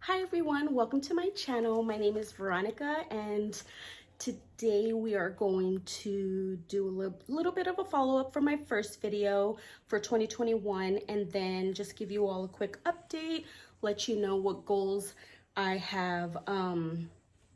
Hi everyone, welcome to my channel. My name is Veronica and today we are going to do a little bit of a follow-up from my first video for 2021 and then just give you all a quick update, let you know what goals I have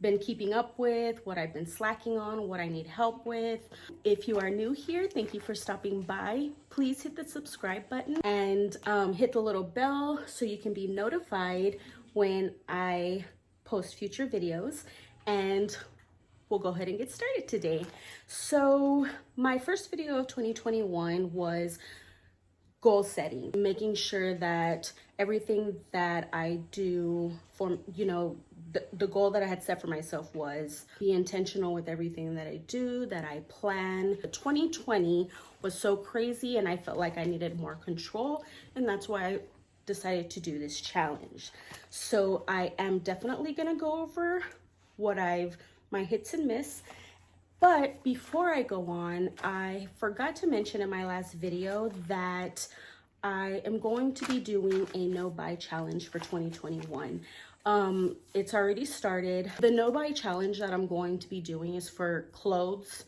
been keeping up with, what I've been slacking on, what I need help with. If you are new here, thank you for stopping by. Please hit the subscribe button and hit the little bell so you can be notified when I post future videos, and we'll go ahead and get started today. So my first video of 2021 was goal setting, making sure that everything that I do for, the goal that I had set for myself was be intentional with everything that I do, that I plan. 2020 was so crazy and I felt like I needed more control, and that's why I decided to do this challenge. So I am definitely gonna go over my hits and miss. But before I go on, I forgot to mention in my last video that I am going to be doing a no buy challenge for 2021. It's already started. The no buy challenge that I'm going to be doing is for clothes,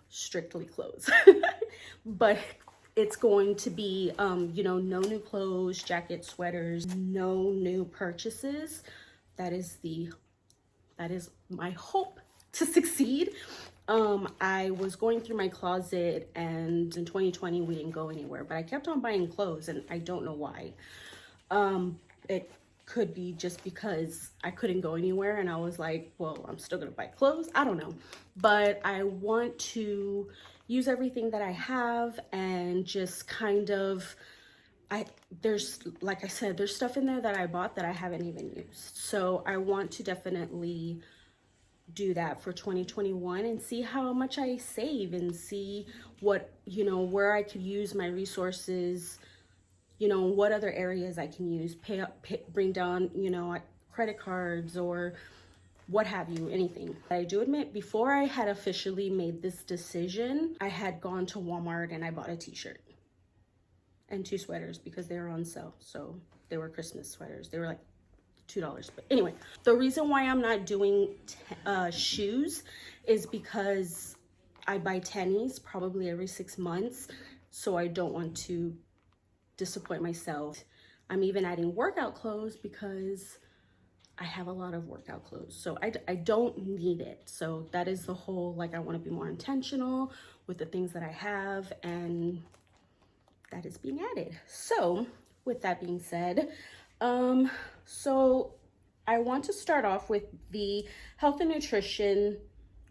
strictly clothes, but it's going to be, no new clothes, jackets, sweaters, no new purchases. That is my hope to succeed. I was going through my closet and in 2020 we didn't go anywhere, but I kept on buying clothes and I don't know why. It could be just because I couldn't go anywhere and I was like, well, I'm still gonna buy clothes. I don't know, but I want to use everything that I have and just kind of, like I said, there's stuff in there that I bought that I haven't even used. So I want to definitely do that for 2021 and see how much I save and see what, where I could use my resources, what other areas I can use, bring down, credit cards or what have you, anything. I do admit, before I had officially made this decision, I had gone to Walmart and I bought a t-shirt and 2 sweaters because they were on sale. So they were Christmas sweaters. They were like $2. But anyway, the reason why I'm not doing shoes is because I buy tennies probably every 6 months. So I don't want to disappoint myself. I'm even adding workout clothes because I have a lot of workout clothes, so I don't need it. So that is the whole, like, I want to be more intentional with the things that I have, and that is being added. So with that being said, so I want to start off with the health and nutrition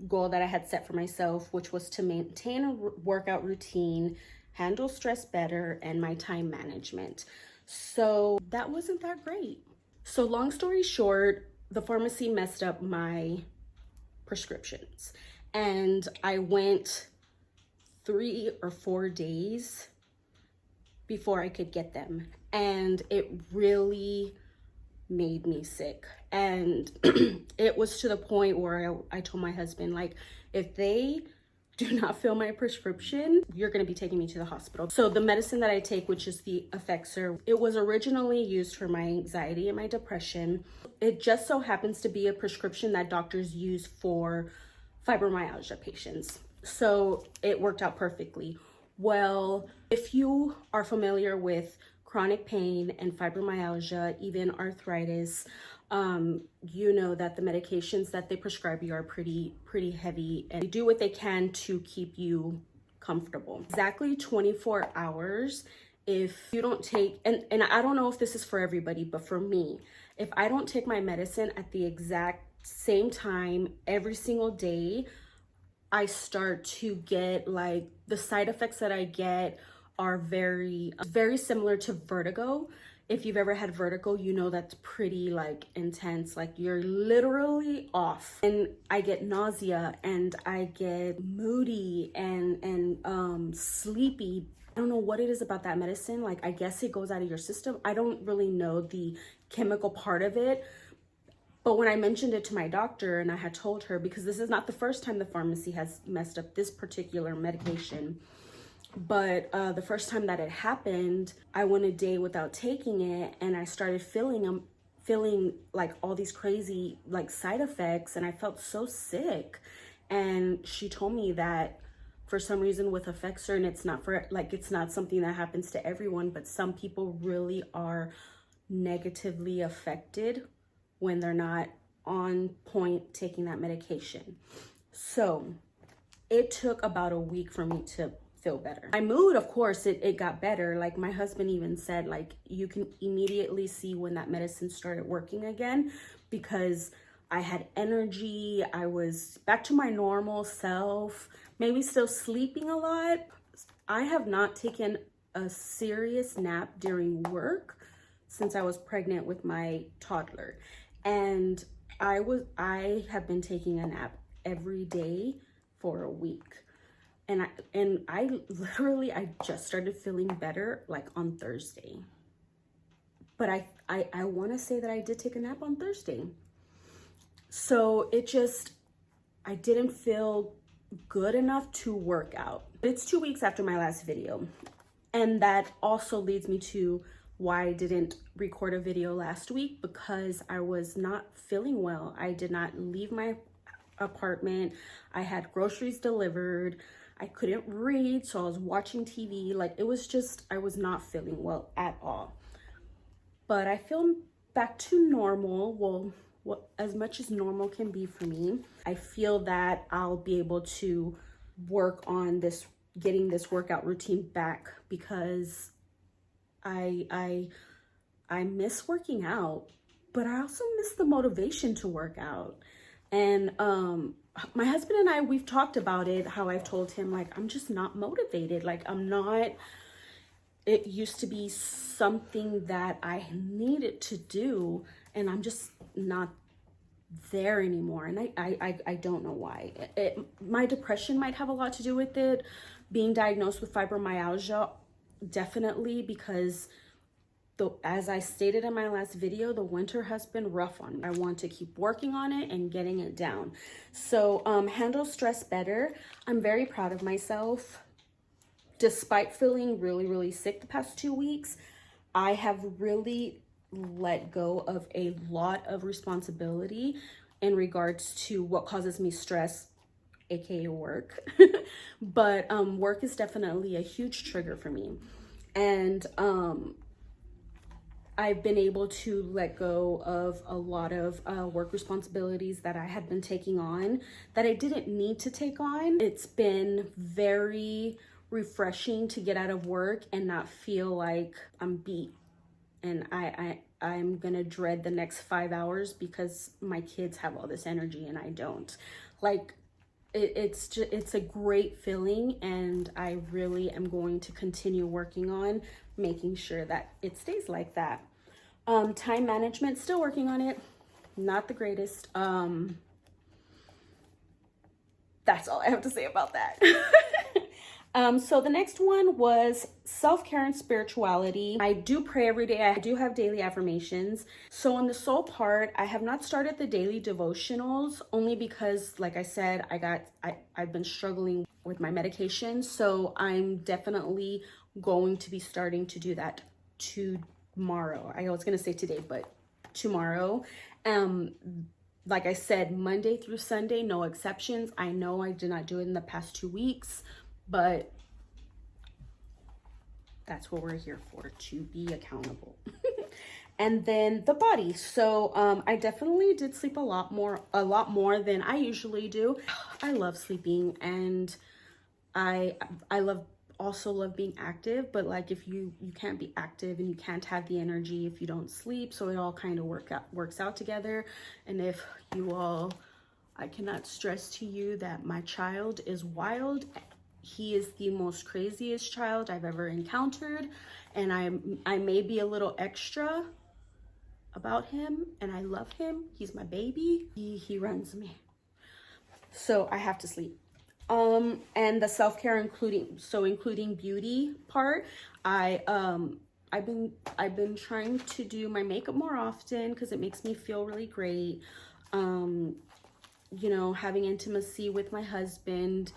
goal that I had set for myself, which was to maintain a workout routine, handle stress better, and my time management. So that wasn't that great. So long story short, the pharmacy messed up my prescriptions and I went 3 or 4 days before I could get them. And it really made me sick. And it was to the point where I told my husband, like, if they do not fill my prescription, you're going to be taking me to the hospital. So the medicine that I take, which is the Effexor, it was originally used for my anxiety and my depression. It just so happens to be a prescription that doctors use for fibromyalgia patients. So it worked out perfectly. Well, if you are familiar with chronic pain and fibromyalgia, even arthritis, you know that the medications that they prescribe you are pretty heavy, and they do what they can to keep you comfortable. Exactly 24 hours. If you don't take, and I don't know if this is for everybody, but for me, if I don't take my medicine at the exact same time every single day, I start to get, like, the side effects that I get are very similar to vertigo. If you've ever had vertigo, you know that's pretty, like, intense. Like, you're literally off. And I get nausea and I get moody and sleepy. I don't know what it is about that medicine. Like, I guess it goes out of your system. I don't really know the chemical part of it. But when I mentioned it to my doctor and I had told her, because this is not the first time the pharmacy has messed up this particular medication, but the first time that it happened, I went a day without taking it and I started feeling like all these crazy like side effects, and I felt so sick. And she told me that for some reason with Effexor, and it's not for like, it's not something that happens to everyone, but some people really are negatively affected when they're not on point taking that medication. So it took about a week for me to feel better. My mood, of course, it got better. Like my husband even said, like, you can immediately see when that medicine started working again, because I had energy. I was back to my normal self, maybe still sleeping a lot. I have not taken a serious nap during work since I was pregnant with my toddler. And I have been taking a nap every day for a week. And I literally, I just started feeling better like on Thursday. But I want to say that I did take a nap on Thursday. So I didn't feel good enough to work out. It's 2 weeks after my last video. And that also leads me to why I didn't record a video last week, because I was not feeling well. I did not leave my apartment. I had groceries delivered. I couldn't read, so I was watching TV. Like, it was just, I was not feeling well at all. But I feel back to normal. Well, as much as normal can be for me. I feel that I'll be able to work on this, getting this workout routine back, because I miss working out, but I also miss the motivation to work out. And my husband and I, we've talked about it, how I've told him, like, I'm just not motivated. Like, I'm not, it used to be something that I needed to do, and I'm just not there anymore. And I don't know why. My depression might have a lot to do with it. Being diagnosed with fibromyalgia, definitely, because as I stated in my last video, the winter has been rough on me. I want to keep working on it and getting it down. So handle stress better. I'm very proud of myself. Despite feeling really, really sick the past 2 weeks, I have really let go of a lot of responsibility in regards to what causes me stress, aka work. But work is definitely a huge trigger for me. And I've been able to let go of a lot of work responsibilities that I had been taking on that I didn't need to take on. It's been very refreshing to get out of work and not feel like I'm beat. And I'm gonna dread the next 5 hours because my kids have all this energy and I don't. Like, it's a great feeling, and I really am going to continue working on making sure that it stays like that. Time management, still working on it. Not the greatest. That's all I have to say about that. So the next one was self-care and spirituality. I do pray every day. I do have daily affirmations. So on the soul part, I have not started the daily devotionals, only because, like I said, I've been struggling with my medication. So I'm definitely going to be starting to do that tomorrow. I was going to say today, but tomorrow. Like I said, Monday through Sunday, no exceptions. I know I did not do it in the past 2 weeks, but that's what we're here for, to be accountable. And then the body. So I definitely did sleep a lot more than I usually do. I love sleeping, and I also love being active, but like, if you can't be active and you can't have the energy if you don't sleep, so it all kind of works out together. And if you all, I cannot stress to you that my child is wild. He is the most craziest child I've ever encountered, and I may be a little extra about him, and I love him. He's my baby. He runs me. So I have to sleep. And the self-care, including beauty part, I've been trying to do my makeup more often because it makes me feel really great. You know, having intimacy with my husband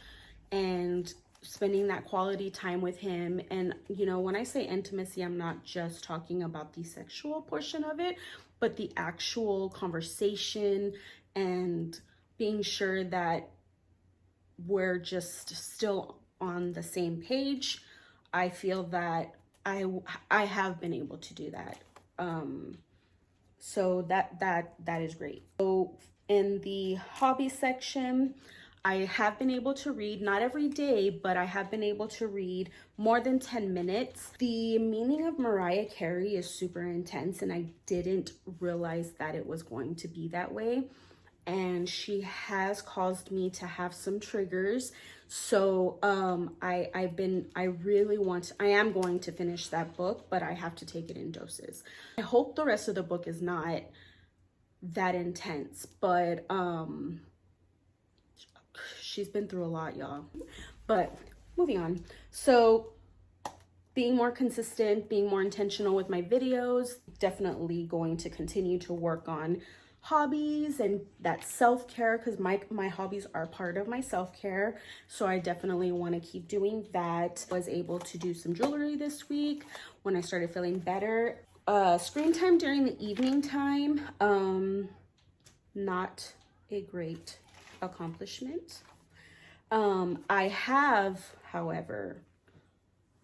and spending that quality time with him. And, you know, when I say intimacy, I'm not just talking about the sexual portion of it, but the actual conversation and being sure that we're just still on the same page, I feel that I have been able to do that. So that is great. So in the hobby section, I have been able to read, not every day, but I have been able to read more than 10 minutes. The meaning of Mariah Carey is super intense, and I didn't realize that it was going to be that way. And she has caused me to have some triggers. So I am going to finish that book, but I have to take it in doses. I hope the rest of the book is not that intense, but she's been through a lot, y'all. But moving on. So being more consistent, being more intentional with my videos, definitely going to continue to work on hobbies and that self-care, because my hobbies are part of my self-care. So I definitely want to keep doing that. Was able to do some jewelry this week when I started feeling better. Screen time during the evening time, not a great accomplishment. I have, however,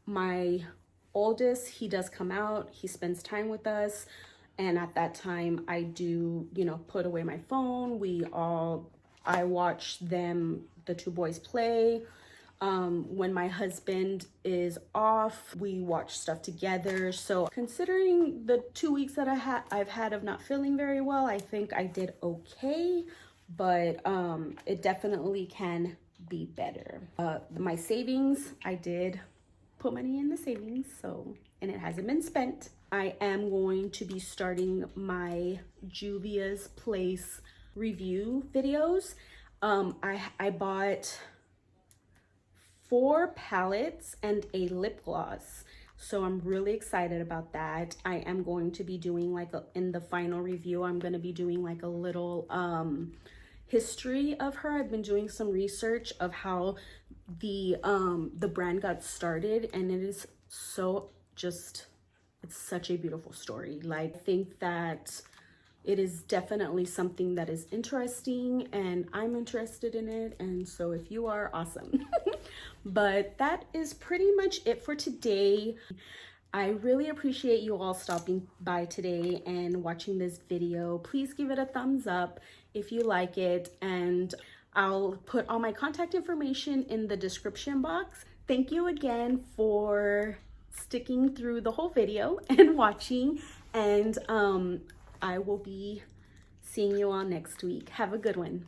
my oldest, he does come out, he spends time with us, and at that time I do, you know, put away my phone. I watch them, the two boys, play. When my husband is off, we watch stuff together. So considering the 2 weeks that I've had of not feeling very well, I think I did okay, but it definitely can be better. My savings, I did put money in the savings, so, and it hasn't been spent. I am going to be starting my Juvia's Place review videos. I bought 4 palettes and a lip gloss, so I'm really excited about that. I am going to be doing in the final review, I'm going to be doing like a little history of her. I've been doing some research of how the brand got started, and it is it's such a beautiful story. Like, I think that it is definitely something that is interesting, and I'm interested in it, and so if you are, awesome. But that is pretty much it for today. I really appreciate you all stopping by today and watching this video. Please give it a thumbs up if you like it, and I'll put all my contact information in the description box. Thank you again for sticking through the whole video and watching, and I will be seeing you all next week. Have a good one.